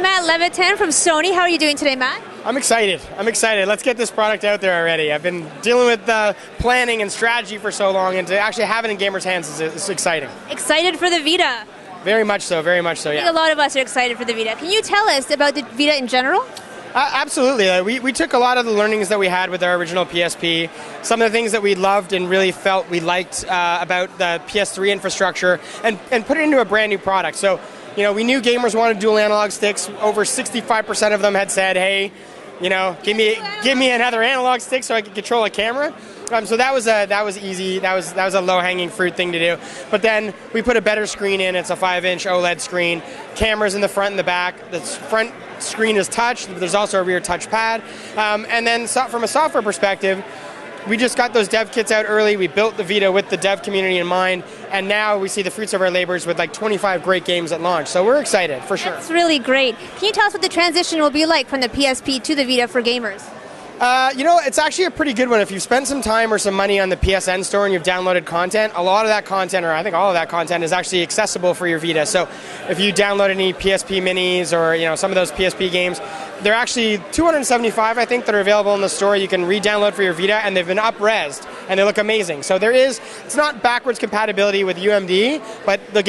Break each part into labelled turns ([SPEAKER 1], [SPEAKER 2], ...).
[SPEAKER 1] Matt Levitan from Sony. How are you doing today, Matt?
[SPEAKER 2] I'm excited. Let's get this product out there already. I've been dealing with planning and strategy for so long, and to actually have it in gamers' hands is exciting.
[SPEAKER 1] Excited for the Vita?
[SPEAKER 2] Very much so, yeah.
[SPEAKER 1] I think a lot of us are excited for the Vita. Can you tell us about the Vita in general?
[SPEAKER 2] Absolutely. We took a lot of the learnings that we had with our original PSP, some of the things that we loved and really felt we liked about the PS3 infrastructure, and put it into a brand new product. So, we knew gamers wanted dual analog sticks. Over 65% of them had said, hey, give me another analog stick so I can control a camera. So that was easy. That was a low-hanging fruit thing to do. But then we put a better screen in. It's a 5-inch OLED screen. Cameras in the front and the back. The front screen is touch. There's also a rear touch pad. And then from a software perspective, we just got those dev kits out early. We built the Vita with the dev community in mind, and now we see the fruits of our labors with like 25 great games at launch. So we're excited, for sure.
[SPEAKER 1] That's really great. Can you tell us what the transition will be like from the PSP to the Vita for gamers?
[SPEAKER 2] It's actually a pretty good one. If you've spent some time or some money on the PSN store and you've downloaded content, a lot of that content, or I think all of that content, is actually accessible for your Vita. So if you download any PSP minis or some of those PSP games, they're actually 275, I think, that are available in the store. You can re-download for your Vita, and they've been up-resed, and they look amazing. So it's not backwards compatibility with UMD, but the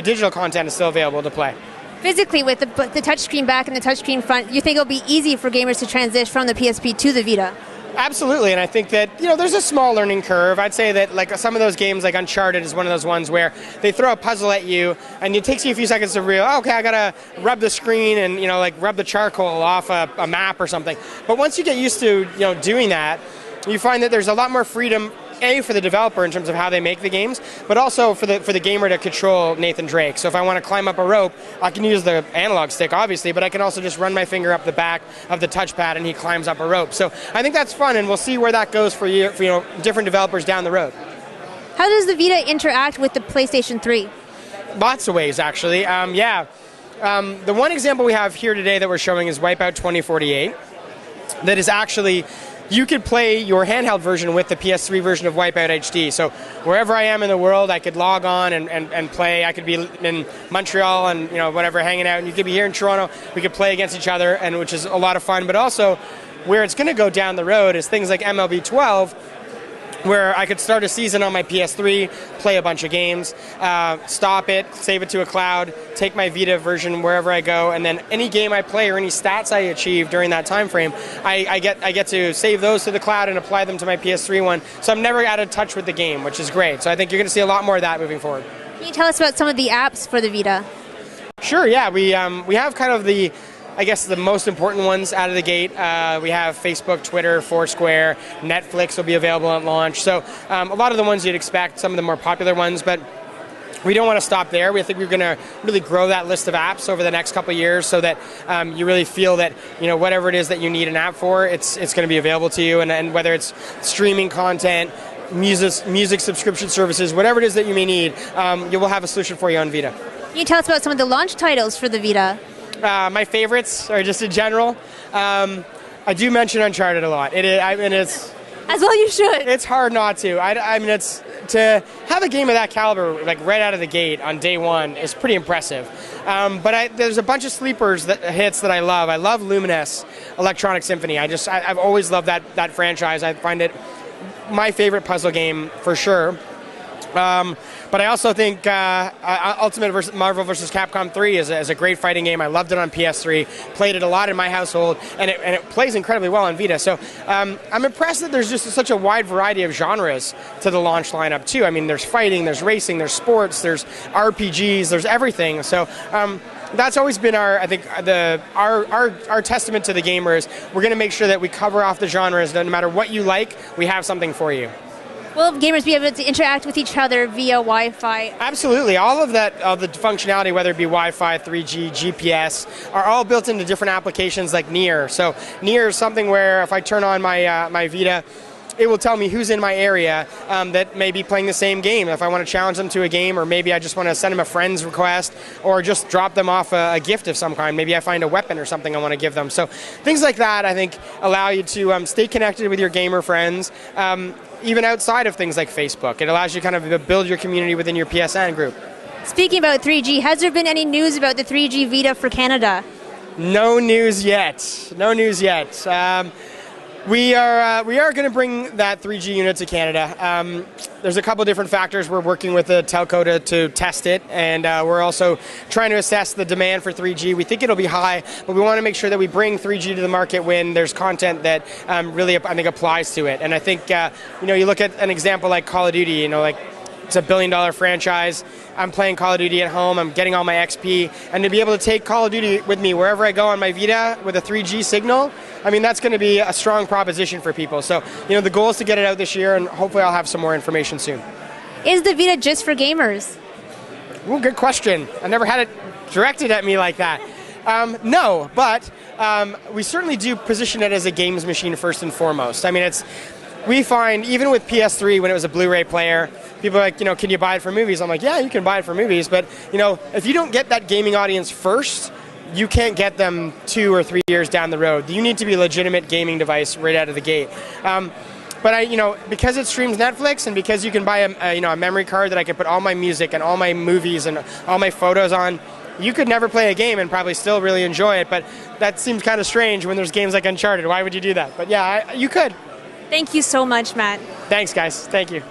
[SPEAKER 2] digital content is still available to play.
[SPEAKER 1] Physically, with the touchscreen back and the touchscreen front, you think it'll be easy for gamers to transition from the PSP to the Vita?
[SPEAKER 2] Absolutely, and I think that there's a small learning curve. I'd say that like some of those games, like Uncharted, is one of those ones where they throw a puzzle at you, and it takes you a few seconds to realize, okay, I gotta rub the screen and rub the charcoal off a map or something. But once you get used to doing that, you find that there's a lot more freedom. For the developer in terms of how they make the games, but also for the gamer to control Nathan Drake. So if I want to climb up a rope, I can use the analog stick, obviously, but I can also just run my finger up the back of the touchpad and he climbs up a rope. So I think that's fun, and we'll see where that goes for different developers down the road.
[SPEAKER 1] How does the Vita interact with the PlayStation 3?
[SPEAKER 2] Lots of ways, actually. The one example we have here today that we're showing is Wipeout 2048. That is actually... You could play your handheld version with the PS3 version of Wipeout HD. So wherever I am in the world, I could log on and play. I could be in Montreal and whatever, hanging out, and you could be here in Toronto. We could play against each other, and which is a lot of fun. But also, where it's going to go down the road is things like MLB 12, where I could start a season on my PS3, play a bunch of games, stop it, save it to a cloud, take my Vita version wherever I go, and then any game I play or any stats I achieve during that time frame, I get to save those to the cloud and apply them to my PS3 one. So I'm never out of touch with the game, which is great. So I think you're going to see a lot more of that moving forward.
[SPEAKER 1] Can you tell us about some of the apps for the Vita?
[SPEAKER 2] Sure, yeah. We have kind of the most important ones out of the gate. We have Facebook, Twitter, Foursquare, Netflix will be available at launch. So a lot of the ones you'd expect, some of the more popular ones, but we don't want to stop there. We think we're going to really grow that list of apps over the next couple of years so that you really feel that whatever it is that you need an app for, it's going to be available to you. And whether it's streaming content, music subscription services, whatever it is that you may need, you will have a solution for you on Vita.
[SPEAKER 1] Can you tell us about some of the launch titles for the Vita?
[SPEAKER 2] My favorites, or just in general, I do mention Uncharted a lot. It's
[SPEAKER 1] as well you should.
[SPEAKER 2] It's hard not to. It's to have a game of that caliber like right out of the gate on day one is pretty impressive. But there's a bunch of sleepers hits that I love. I love Luminous Electronic Symphony. I've always loved that franchise. I find it my favorite puzzle game for sure. But I also think Ultimate Marvel vs. Capcom 3 is a great fighting game. I loved it on PS3, played it a lot in my household, and it plays incredibly well on Vita. So I'm impressed that there's just such a wide variety of genres to the launch lineup too. I mean, there's fighting, there's racing, there's sports, there's RPGs, there's everything. So that's always been our testament to the gamers. We're going to make sure that we cover off the genres. No matter what you like, we have something for you.
[SPEAKER 1] Will gamers be able to interact with each other via Wi-Fi?
[SPEAKER 2] Absolutely. All of that, the functionality, whether it be Wi-Fi, 3G, GPS, are all built into different applications like Near. So Near is something where if I turn on my Vita, it will tell me who's in my area that may be playing the same game. If I want to challenge them to a game, or maybe I just want to send them a friend's request, or just drop them off a gift of some kind. Maybe I find a weapon or something I want to give them. So things like that, I think, allow you to stay connected with your gamer friends, even outside of things like Facebook. It allows you kind of to build your community within your PSN group.
[SPEAKER 1] Speaking about 3G, has there been any news about the 3G Vita for Canada?
[SPEAKER 2] No news yet. No news yet. We are going to bring that 3G unit to Canada. There's a couple different factors. We're working with the telco to test it, and we're also trying to assess the demand for 3G. We think it'll be high, but we want to make sure that we bring 3G to the market when there's content that really, I think, applies to it. And I think, you look at an example like Call of Duty, like it's a $1 billion franchise. I'm playing Call of Duty at home. I'm getting all my XP. And to be able to take Call of Duty with me wherever I go on my Vita with a 3G signal, I mean, that's going to be a strong proposition for people. So, the goal is to get it out this year, and hopefully I'll have some more information soon.
[SPEAKER 1] Is the Vita just for gamers?
[SPEAKER 2] Ooh, good question. I never had it directed at me like that. No, but we certainly do position it as a games machine first and foremost. I mean, we find, even with PS3, when it was a Blu-ray player, people are like, can you buy it for movies? I'm like, yeah, you can buy it for movies, but, if you don't get that gaming audience first, you can't get them 2 or 3 years down the road. You need to be a legitimate gaming device right out of the gate. But because it streams Netflix, and because you can buy a memory card that I can put all my music and all my movies and all my photos on, you could never play a game and probably still really enjoy it, but that seems kind of strange when there's games like Uncharted. Why would you do that? But yeah, you could.
[SPEAKER 1] Thank you so much, Matt.
[SPEAKER 2] Thanks, guys. Thank you.